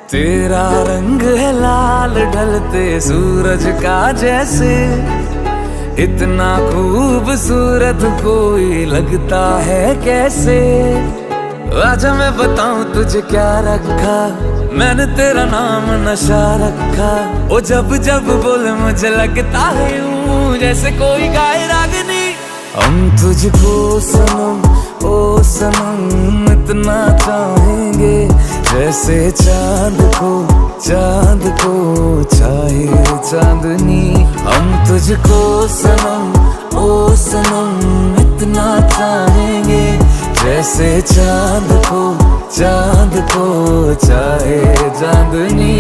तेरा रंग है लाल ढलते सूरज का जैसे, इतना खूबसूरत कोई लगता है कैसे। आजा मैं बताऊं तुझे क्या रखा, मैंने तेरा नाम नशा रखा। ओ जब जब बोले मुझे लगता है यूं जैसे कोई गाए रागनी। हम तुझको सनम ओ सनम इतना चाहेंगे, जैसे चांद को चाहे चांदनी। हम तुझको सनम ओ सनम इतना चाहेंगे, जैसे चांद को चाहे चांदनी।